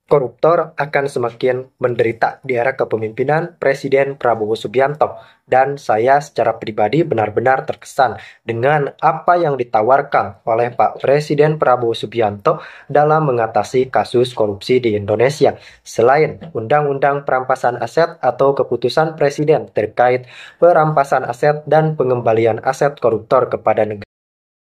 Koruptor akan semakin menderita di era kepemimpinan Presiden Prabowo Subianto, dan saya secara pribadi benar-benar terkesan dengan apa yang ditawarkan oleh Pak Presiden Prabowo Subianto dalam mengatasi kasus korupsi di Indonesia. Selain Undang-Undang Perampasan Aset atau keputusan Presiden terkait perampasan aset dan pengembalian aset koruptor kepada negara.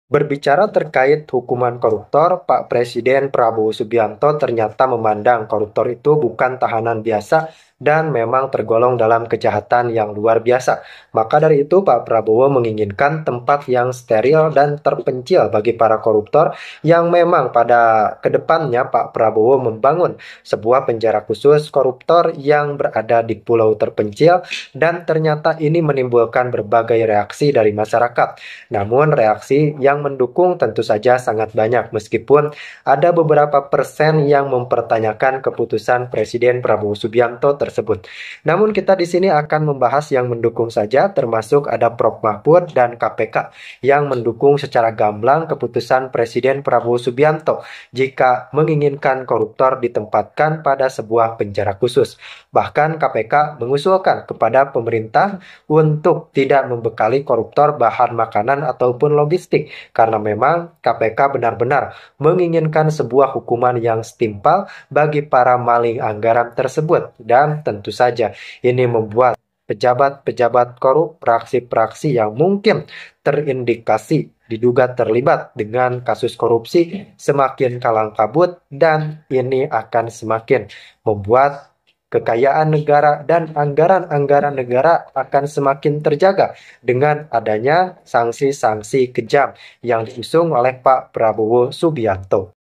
Berbicara terkait hukuman koruptor, Pak Presiden Prabowo Subianto ternyata memandang koruptor itu bukan tahanan biasa dan memang tergolong dalam kejahatan yang luar biasa. Maka dari itu Pak Prabowo menginginkan tempat yang steril dan terpencil bagi para koruptor yang memang pada kedepannya Pak Prabowo membangun sebuah penjara khusus koruptor yang berada di pulau terpencil, dan ternyata ini menimbulkan berbagai reaksi dari masyarakat. Namun reaksi yang mendukung tentu saja sangat banyak, meskipun ada beberapa persen yang mempertanyakan keputusan Presiden Prabowo Subianto tersebut. Namun kita di sini akan membahas yang mendukung saja, termasuk ada Prof. Mahfud dan KPK yang mendukung secara gamblang keputusan Presiden Prabowo Subianto jika menginginkan koruptor ditempatkan pada sebuah penjara khusus. Bahkan KPK mengusulkan kepada pemerintah untuk tidak membekali koruptor bahan makanan ataupun logistik, karena memang KPK benar-benar menginginkan sebuah hukuman yang setimpal bagi para maling anggaran tersebut. Dan tentu saja ini membuat pejabat-pejabat korup, praksi-praksi yang mungkin terindikasi diduga terlibat dengan kasus korupsi semakin kalang kabut, dan ini akan semakin membuat kekayaan negara dan anggaran-anggaran negara akan semakin terjaga dengan adanya sanksi-sanksi kejam yang diusung oleh Pak Prabowo Subianto.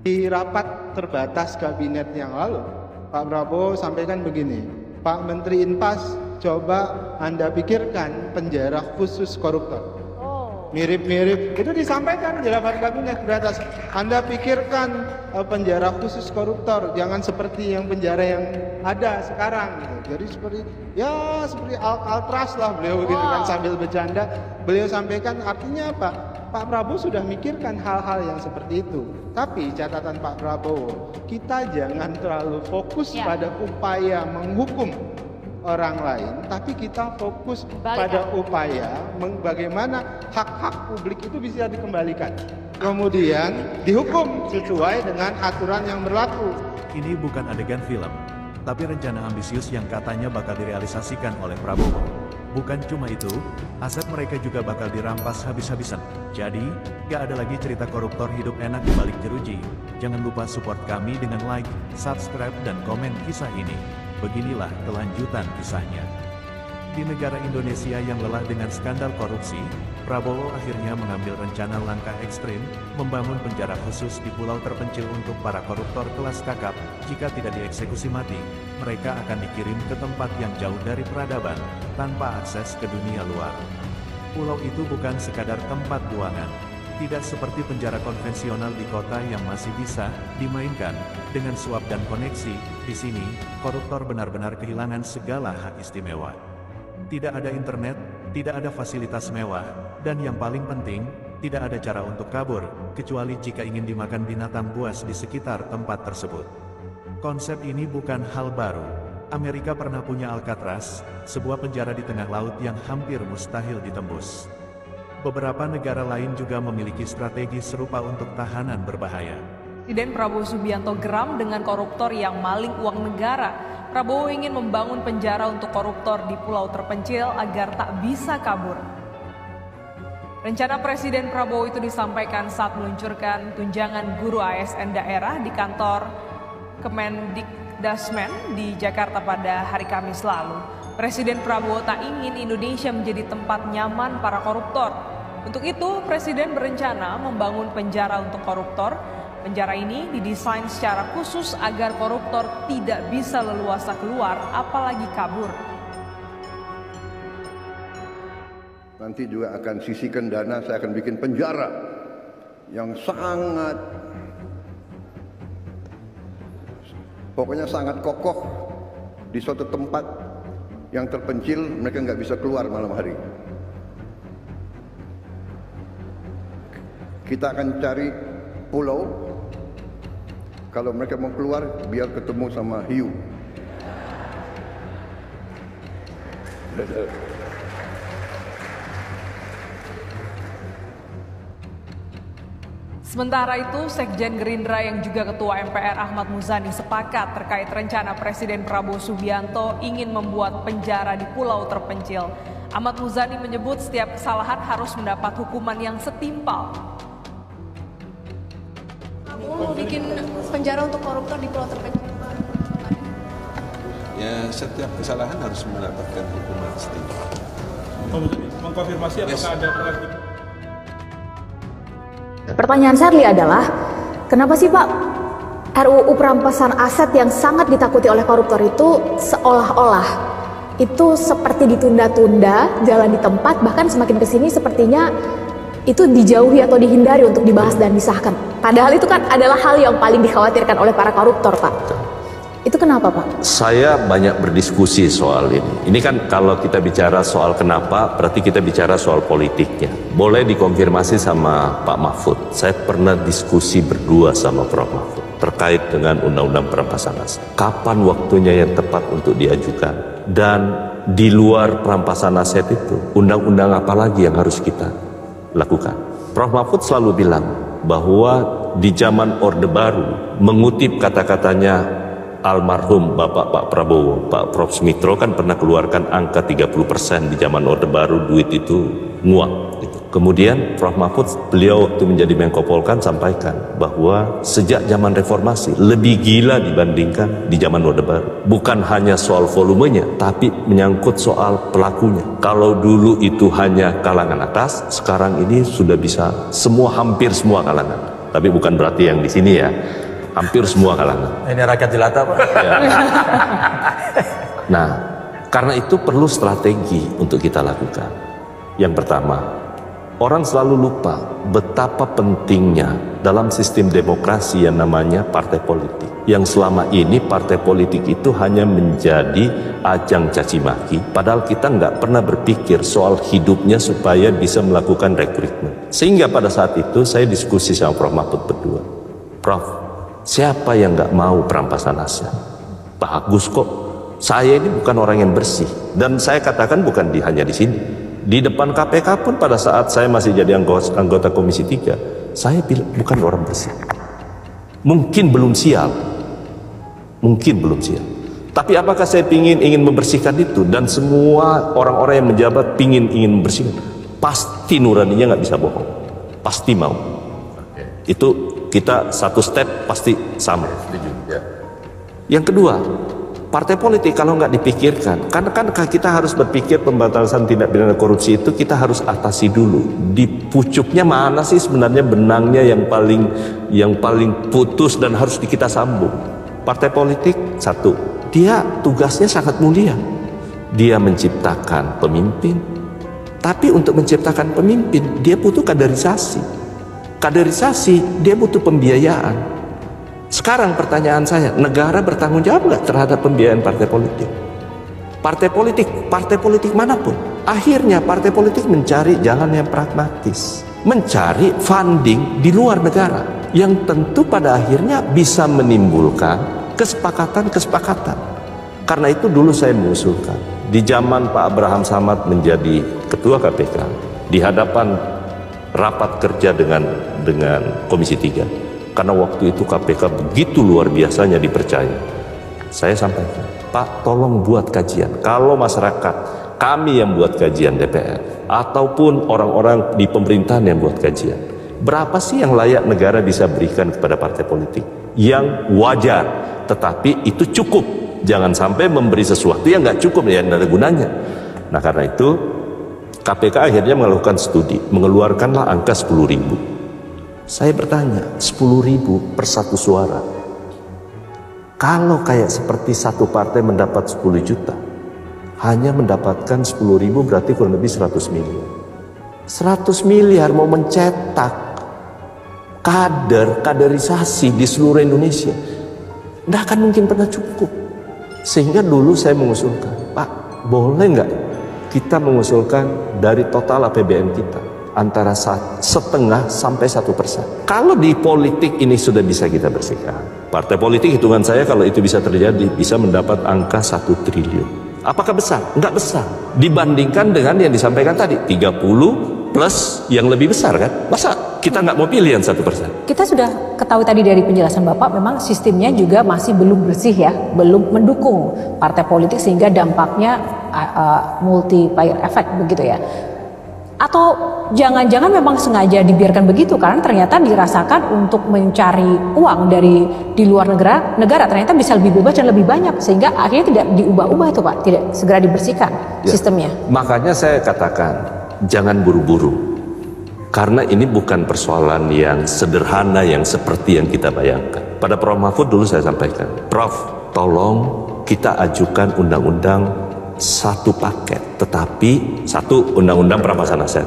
Di rapat terbatas kabinet yang lalu, Pak Prabowo sampaikan begini, Pak Menteri Inpas, coba Anda pikirkan penjara khusus koruptor. Mirip-mirip, itu disampaikan di rapat kabinet teratas. Anda pikirkan penjara khusus koruptor, jangan seperti yang penjara yang ada sekarang. Jadi seperti Altras lah beliau gitu kan, sambil bercanda. Beliau sampaikan artinya apa? Pak Prabowo sudah mikirkan hal-hal yang seperti itu. Tapi catatan Pak Prabowo, kita jangan terlalu fokus pada upaya menghukum orang lain, tapi kita fokus pada upaya bagaimana hak-hak publik itu bisa dikembalikan, kemudian dihukum sesuai dengan aturan yang berlaku. Ini bukan adegan film, tapi rencana ambisius yang katanya bakal direalisasikan oleh Prabowo. Bukan cuma itu, aset mereka juga bakal dirampas habis-habisan. Jadi, gak ada lagi cerita koruptor hidup enak di balik jeruji. Jangan lupa support kami dengan like, subscribe, dan komen kisah ini. Beginilah kelanjutan kisahnya. Di negara Indonesia yang lelah dengan skandal korupsi, Prabowo akhirnya mengambil rencana langkah ekstrim, membangun penjara khusus di pulau terpencil untuk para koruptor kelas kakap. Jika tidak dieksekusi mati, mereka akan dikirim ke tempat yang jauh dari peradaban, tanpa akses ke dunia luar. Pulau itu bukan sekadar tempat buangan. Tidak seperti penjara konvensional di kota yang masih bisa dimainkan dengan suap dan koneksi. Di sini, koruptor benar-benar kehilangan segala hak istimewa. Tidak ada internet, tidak ada fasilitas mewah, dan yang paling penting, tidak ada cara untuk kabur, kecuali jika ingin dimakan binatang buas di sekitar tempat tersebut. Konsep ini bukan hal baru. Amerika pernah punya Alcatraz, sebuah penjara di tengah laut yang hampir mustahil ditembus. Beberapa negara lain juga memiliki strategi serupa untuk tahanan berbahaya. Presiden Prabowo Subianto geram dengan koruptor yang maling uang negara. Prabowo ingin membangun penjara untuk koruptor di pulau terpencil agar tak bisa kabur. Rencana Presiden Prabowo itu disampaikan saat meluncurkan tunjangan guru ASN daerah di kantor Kemendikdasmen di Jakarta pada hari Kamis lalu. Presiden Prabowo tak ingin Indonesia menjadi tempat nyaman para koruptor. Untuk itu, Presiden berencana membangun penjara untuk koruptor. Penjara ini didesain secara khusus agar koruptor tidak bisa leluasa keluar, apalagi kabur. Nanti juga akan sisihkan dana, saya akan bikin penjara yang sangat kokoh di suatu tempat yang terpencil, mereka nggak bisa keluar malam hari. Kita akan cari pulau Kalau mereka mau keluar, biar ketemu sama hiu. Sementara itu, Sekjen Gerindra yang juga Ketua MPR Ahmad Muzani sepakat terkait rencana Presiden Prabowo Subianto ingin membuat penjara di pulau terpencil. Ahmad Muzani menyebut setiap kesalahan harus mendapat hukuman yang setimpal. Mau bikin penjara untuk koruptor di pulau terpencil. Ya, setiap kesalahan harus mendapatkan hukuman setimpal. Mengkonfirmasi apakah ada pelatih? Pertanyaan Charlie adalah, kenapa sih Pak RUU perampasan aset yang sangat ditakuti oleh koruptor itu seolah-olah itu seperti ditunda-tunda, jalan di tempat, bahkan semakin kesini sepertinya itu dijauhi atau dihindari untuk dibahas dan disahkan. Padahal itu kan adalah hal yang paling dikhawatirkan oleh para koruptor, Pak. Itu kenapa, Pak? Saya banyak berdiskusi soal ini. Ini kan kalau kita bicara soal kenapa, berarti kita bicara soal politiknya. Boleh dikonfirmasi sama Pak Mahfud. Saya pernah diskusi berdua sama Prof. Mahfud terkait dengan Undang-Undang Perampasan Aset. Kapan waktunya yang tepat untuk diajukan? Dan di luar perampasan aset itu, undang-undang apa lagi yang harus kita lakukan? Prof. Mahfud selalu bilang bahwa di zaman Orde Baru, mengutip kata-katanya almarhum Bapak Pak Prabowo, Pak Prof. Smitro kan pernah keluarkan angka 30% di zaman Orde Baru, duit itu nguap. Kemudian Prof. Mahfud, beliau waktu menjadi Menko Polkan sampaikan bahwa sejak zaman reformasi lebih gila dibandingkan di zaman Orde Baru. Bukan hanya soal volumenya, tapi menyangkut soal pelakunya. Kalau dulu itu hanya kalangan atas, sekarang ini sudah bisa hampir semua kalangan. Tapi bukan berarti yang di sini ya. Hampir semua kalangan. Ini rakyat jelata, Pak. Ya. Nah, karena itu perlu strategi untuk kita lakukan. Yang pertama, orang selalu lupa betapa pentingnya dalam sistem demokrasi yang namanya partai politik. Yang selama ini partai politik itu hanya menjadi ajang caci maki, padahal kita nggak pernah berpikir soal hidupnya supaya bisa melakukan rekrutmen. Sehingga pada saat itu saya diskusi sama Prof. Mahfud berdua. Prof, siapa yang nggak mau perampasan aset? Bagus kok. Saya ini bukan orang yang bersih. Dan saya katakan bukan hanya di sini. Di depan KPK pun pada saat saya masih jadi anggota Komisi 3, saya bilang bukan orang bersih. Mungkin belum siap. Mungkin belum siap. Tapi apakah saya ingin membersihkan itu? Dan semua orang-orang yang menjabat ingin membersihkan. Pasti nuraninya nggak bisa bohong. Pasti mau. Itu kita satu step pasti sama. Yang kedua, partai politik kalau nggak dipikirkan, karena kan kita harus berpikir pembatasan tindak pidana korupsi itu kita harus atasi dulu. Di pucuknya mana sih sebenarnya benangnya yang paling putus dan harus kita sambung. Partai politik satu, dia tugasnya sangat mulia. Dia menciptakan pemimpin, tapi untuk menciptakan pemimpin dia butuh kaderisasi. Kaderisasi dia butuh pembiayaan. Sekarang pertanyaan saya, negara bertanggung jawab nggak terhadap pembiayaan partai politik? Partai politik manapun. Akhirnya partai politik mencari jalan yang pragmatis, mencari funding di luar negara, yang tentu pada akhirnya bisa menimbulkan kesepakatan. Karena itu dulu saya mengusulkan, di zaman Pak Abraham Samad menjadi Ketua KPK, di hadapan rapat kerja dengan Komisi 3, karena waktu itu KPK begitu luar biasanya dipercaya. Saya sampaikan, Pak, tolong buat kajian. Kalau masyarakat, kami yang buat kajian DPR, ataupun orang-orang di pemerintahan yang buat kajian, berapa sih yang layak negara bisa berikan kepada partai politik? Yang wajar, tetapi itu cukup. Jangan sampai memberi sesuatu yang nggak cukup, ya nggak ada gunanya. Nah karena itu, KPK akhirnya melakukan studi, mengeluarkanlah angka 10.000. Saya bertanya, 10.000 per satu suara. Kalau kayak seperti satu partai mendapat 10 juta, hanya mendapatkan 10.000 berarti kurang lebih 100 miliar. 100 miliar mau mencetak kaderisasi di seluruh Indonesia, nggak akan mungkin pernah cukup. Sehingga dulu saya mengusulkan, Pak, boleh nggak kita mengusulkan dari total APBN kita antara setengah sampai 1%. Kalau di politik ini sudah bisa kita bersihkan. Partai politik hitungan saya kalau itu bisa terjadi bisa mendapat angka 1 triliun. Apakah besar? Enggak besar. Dibandingkan dengan yang disampaikan tadi 30 plus yang lebih besar kan? Masa kita nggak mau pilih yang 1%? Kita sudah ketahui tadi dari penjelasan Bapak memang sistemnya juga masih belum bersih ya, belum mendukung partai politik sehingga dampaknya multiplier effect begitu ya. Atau jangan-jangan memang sengaja dibiarkan begitu karena ternyata dirasakan untuk mencari uang dari di luar negara ternyata bisa lebih bebas dan lebih banyak sehingga akhirnya tidak diubah-ubah itu Pak, tidak segera dibersihkan sistemnya. Makanya saya katakan jangan buru-buru karena ini bukan persoalan yang sederhana yang seperti yang kita bayangkan. Pada Prof Mahfud dulu saya sampaikan, Prof tolong kita ajukan undang-undang satu paket, tetapi satu undang-undang perampasan aset,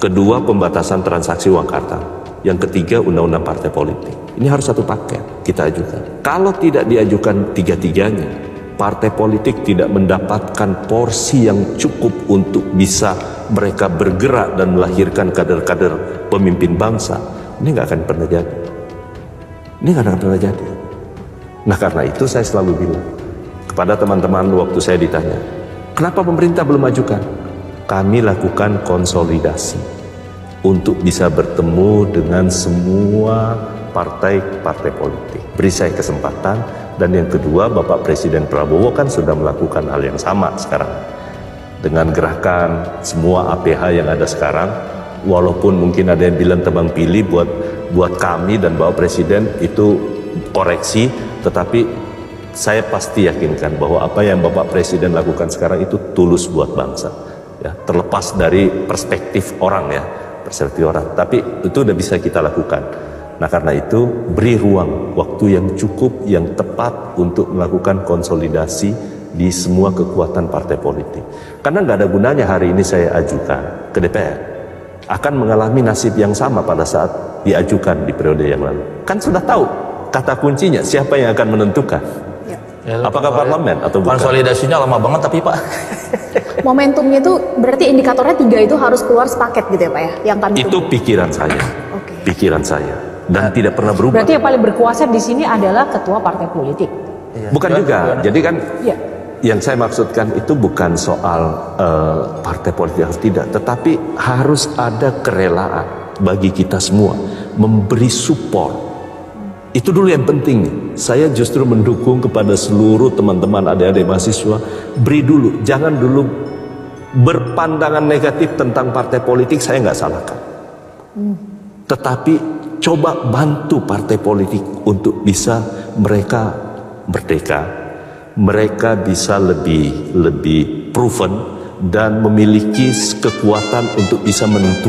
kedua pembatasan transaksi uang kartal, yang ketiga undang-undang partai politik. Ini harus satu paket kita ajukan. Kalau tidak diajukan tiga-tiganya, partai politik tidak mendapatkan porsi yang cukup untuk bisa mereka bergerak dan melahirkan kader-kader pemimpin bangsa. Ini nggak akan pernah jadi. Ini nggak akan pernah jadi. Nah karena itu saya selalu bilang kepada teman-teman waktu saya ditanya, kenapa pemerintah belum ajukan? Kami lakukan konsolidasi untuk bisa bertemu dengan semua partai-partai politik. Beri saya kesempatan. Dan yang kedua, Bapak Presiden Prabowo kan sudah melakukan hal yang sama sekarang. Dengan gerakan semua APH yang ada sekarang, walaupun mungkin ada yang bilang tebang pilih buat kami dan Bapak Presiden itu koreksi, tetapi saya pasti yakinkan bahwa apa yang Bapak Presiden lakukan sekarang itu tulus buat bangsa. Ya, terlepas dari perspektif orang ya, perspektif orang. Tapi itu udah bisa kita lakukan. Nah karena itu beri ruang waktu yang cukup, yang tepat untuk melakukan konsolidasi di semua kekuatan partai politik. Karena nggak ada gunanya hari ini saya ajukan ke DPR akan mengalami nasib yang sama pada saat diajukan di periode yang lalu. Kan sudah tahu kata kuncinya siapa yang akan menentukan. Ya, apakah parlemen atau bukan? Konsolidasinya lama banget tapi Pak. Momentumnya itu berarti indikatornya 3 itu harus keluar sepaket gitu ya Pak ya? Yang kami itu pikiran saya. Pikiran saya. Dan tidak pernah berubah. Berarti yang paling berkuasa di sini adalah ketua partai politik. Bukan juga. Jadi kan yang saya maksudkan itu bukan soal partai politik harus tidak, tetapi harus ada kerelaan bagi kita semua memberi support. Itu dulu yang penting. Saya justru mendukung kepada seluruh teman-teman adik-adik mahasiswa, beri dulu, jangan dulu berpandangan negatif tentang partai politik. Saya nggak salahkan, tetapi coba bantu partai politik untuk bisa mereka merdeka, mereka bisa lebih proven dan memiliki kekuatan untuk bisa menentukan